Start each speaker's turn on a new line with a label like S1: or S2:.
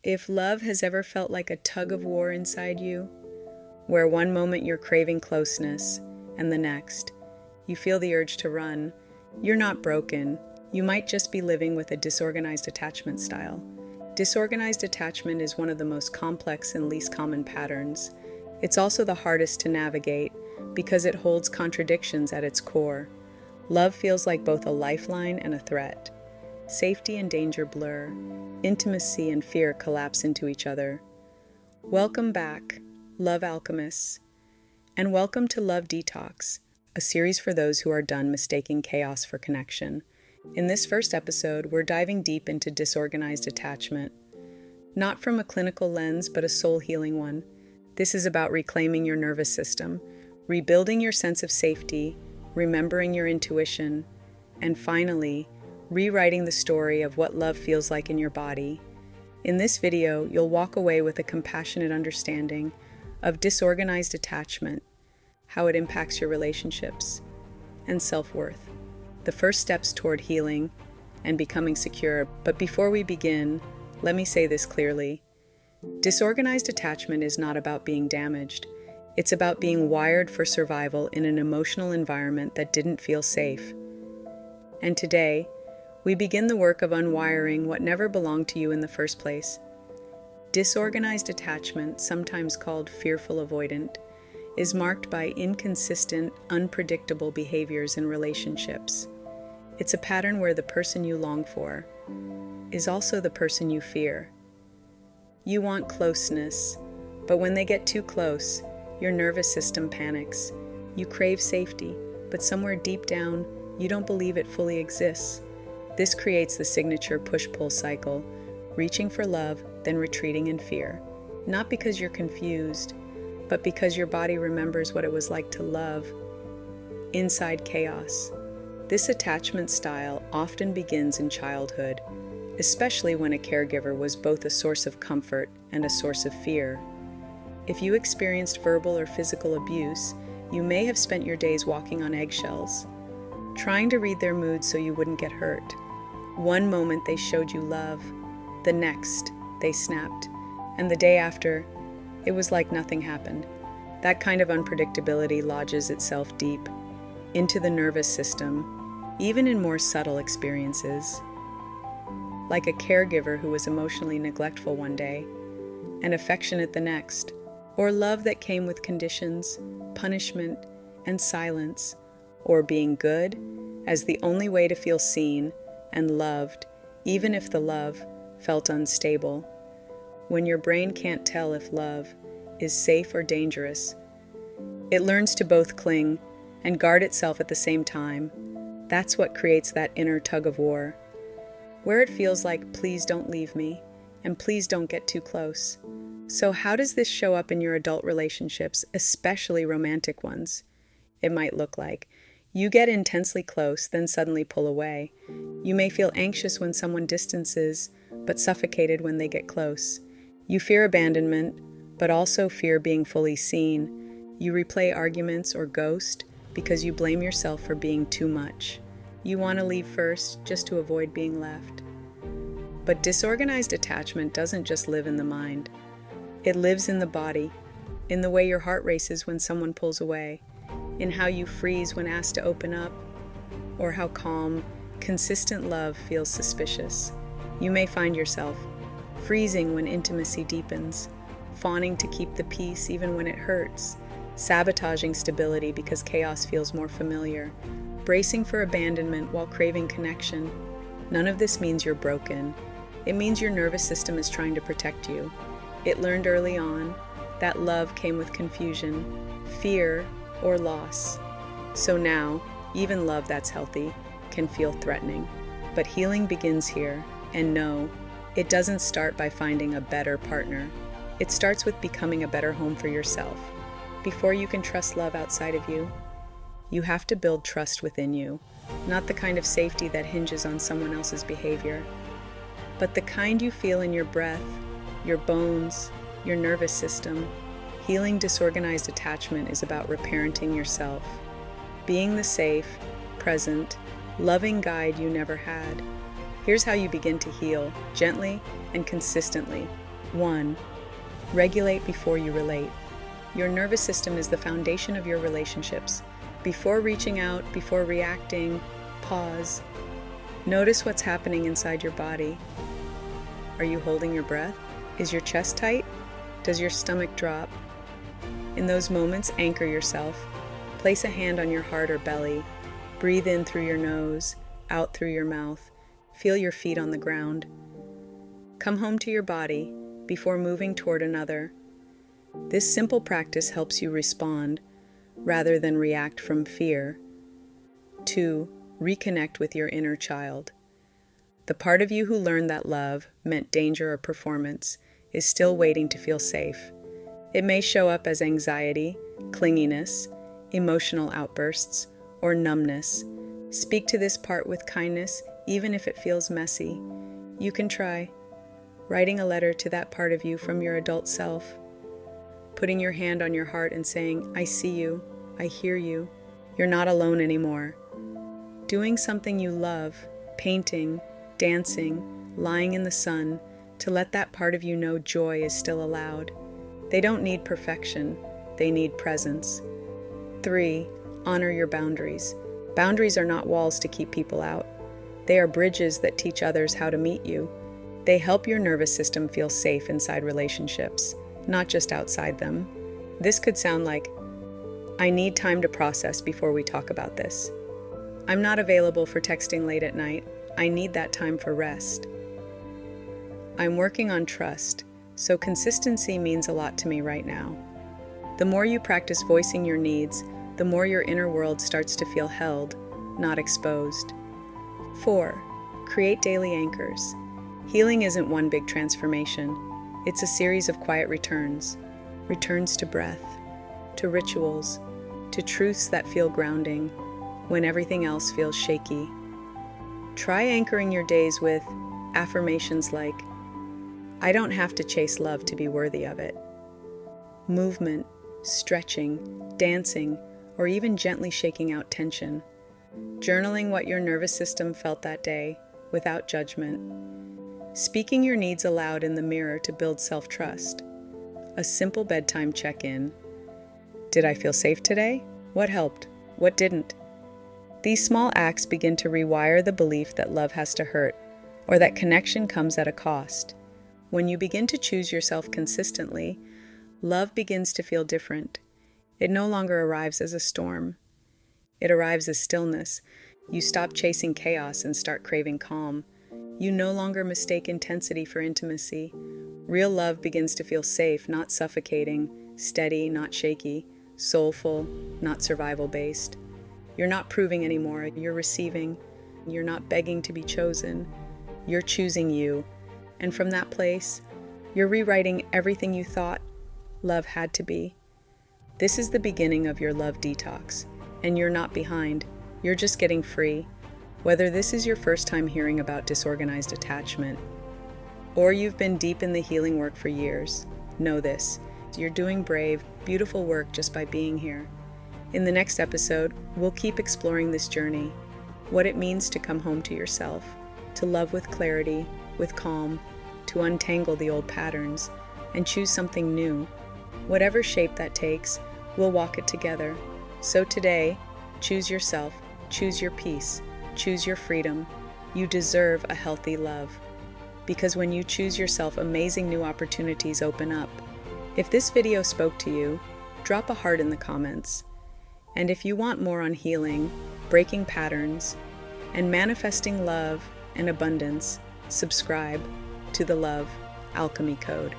S1: If love has ever felt like a tug-of-war inside you, where one moment you're craving closeness and the next, you feel the urge to run, you're not broken. You might just be living with a disorganized attachment style. Disorganized attachment is one of the most complex and least common patterns. It's also the hardest to navigate because it holds contradictions at its core. Love feels like both a lifeline and a threat. Safety and danger blur. Intimacy and fear collapse into each other. Welcome back, love alchemists, and welcome to Love Detox, a series for those who are done mistaking chaos for connection. In this first episode, we're diving deep into disorganized attachment, not from a clinical lens, but a soul-healing one. This is about reclaiming your nervous system, rebuilding your sense of safety, remembering your intuition, and finally, rewriting the story of what love feels like in your body. In this video, you'll walk away with a compassionate understanding of disorganized attachment, how it impacts your relationships, and self-worth. The first steps toward healing and becoming secure. But before we begin, let me say this clearly. Disorganized attachment is not about being damaged. It's about being wired for survival in an emotional environment that didn't feel safe. And today, we begin the work of unwiring what never belonged to you in the first place. Disorganized attachment, sometimes called fearful avoidant, is marked by inconsistent, unpredictable behaviors in relationships. It's a pattern where the person you long for is also the person you fear. You want closeness, but when they get too close, your nervous system panics. You crave safety, but somewhere deep down, you don't believe it fully exists. This creates the signature push-pull cycle, reaching for love, then retreating in fear. Not because you're confused, but because your body remembers what it was like to love inside chaos. This attachment style often begins in childhood, especially when a caregiver was both a source of comfort and a source of fear. If you experienced verbal or physical abuse, you may have spent your days walking on eggshells, trying to read their moods so you wouldn't get hurt. One moment they showed you love, the next they snapped, and the day after, it was like nothing happened. That kind of unpredictability lodges itself deep into the nervous system, even in more subtle experiences. Like a caregiver who was emotionally neglectful one day and affectionate the next, or love that came with conditions, punishment, and silence, or being good as the only way to feel seen and loved, even if the love felt unstable. When your brain can't tell if love is safe or dangerous, it learns to both cling and guard itself at the same time. That's what creates that inner tug-of-war, where it feels like, please don't leave me, and please don't get too close. So how does this show up in your adult relationships, especially romantic ones? It might look like you get intensely close, then suddenly pull away. You may feel anxious when someone distances, but suffocated when they get close. You fear abandonment, but also fear being fully seen. You replay arguments or ghost because you blame yourself for being too much. You want to leave first just to avoid being left. But disorganized attachment doesn't just live in the mind. It lives in the body, in the way your heart races when someone pulls away, in how you freeze when asked to open up, or how calm, consistent love feels suspicious. You may find yourself freezing when intimacy deepens, fawning to keep the peace even when it hurts, sabotaging stability because chaos feels more familiar, bracing for abandonment while craving connection. None of this means you're broken. It means your nervous system is trying to protect you. It learned early on that love came with confusion, fear, or loss. So now, even love that's healthy can feel threatening. But healing begins here, and no, it doesn't start by finding a better partner. It starts with becoming a better home for yourself. Before you can trust love outside of you, you have to build trust within you, not the kind of safety that hinges on someone else's behavior, but the kind you feel in your breath, your bones, your nervous system. Healing disorganized attachment is about reparenting yourself, being the safe, present, loving guide you never had. Here's how you begin to heal, gently and consistently. 1. Regulate before you relate. Your nervous system is the foundation of your relationships. Before reaching out, before reacting, pause. Notice what's happening inside your body. Are you holding your breath? Is your chest tight? Does your stomach drop? In those moments, anchor yourself. Place a hand on your heart or belly. Breathe in through your nose, out through your mouth. Feel your feet on the ground. Come home to your body before moving toward another. This simple practice helps you respond rather than react from fear. 2. Reconnect with your inner child. The part of you who learned that love meant danger or performance is still waiting to feel safe. It may show up as anxiety, clinginess, emotional outbursts, or numbness. Speak to this part with kindness, even if it feels messy. You can try writing a letter to that part of you from your adult self. Putting your hand on your heart and saying, I see you, I hear you, you're not alone anymore. Doing something you love, painting, dancing, lying in the sun, to let that part of you know joy is still allowed. They don't need perfection, they need presence. 3. Honor your boundaries. Boundaries are not walls to keep people out. They are bridges that teach others how to meet you. They help your nervous system feel safe inside relationships, not just outside them. This could sound like, I need time to process before we talk about this. I'm not available for texting late at night. I need that time for rest. I'm working on trust, so consistency means a lot to me right now. The more you practice voicing your needs, the more your inner world starts to feel held, not exposed. 4. Create daily anchors. Healing isn't one big transformation. It's a series of quiet returns. Returns to breath, to rituals, to truths that feel grounding when everything else feels shaky. Try anchoring your days with affirmations like, I don't have to chase love to be worthy of it. Movement, stretching, dancing, or even gently shaking out tension. Journaling what your nervous system felt that day, without judgment. Speaking your needs aloud in the mirror to build self-trust. A simple bedtime check-in. Did I feel safe today? What helped? What didn't? These small acts begin to rewire the belief that love has to hurt, or that connection comes at a cost. When you begin to choose yourself consistently, love begins to feel different. It no longer arrives as a storm. It arrives as stillness. You stop chasing chaos and start craving calm. You no longer mistake intensity for intimacy. Real love begins to feel safe, not suffocating, steady, not shaky, soulful, not survival-based. You're not proving anymore, you're receiving. You're not begging to be chosen. You're choosing you. And from that place, you're rewriting everything you thought love had to be. This is the beginning of your love detox, and you're not behind. You're just getting free. Whether this is your first time hearing about disorganized attachment, or you've been deep in the healing work for years, know this. You're doing brave, beautiful work just by being here. In the next episode, we'll keep exploring this journey, what it means to come home to yourself, to love with clarity, with calm, to untangle the old patterns, and choose something new. Whatever shape that takes, we'll walk it together. So today, choose yourself, choose your peace, choose your freedom. You deserve a healthy love. Because when you choose yourself, amazing new opportunities open up. If this video spoke to you, drop a heart in the comments. And if you want more on healing, breaking patterns, and manifesting love and abundance, subscribe to the Love Alchemy Code.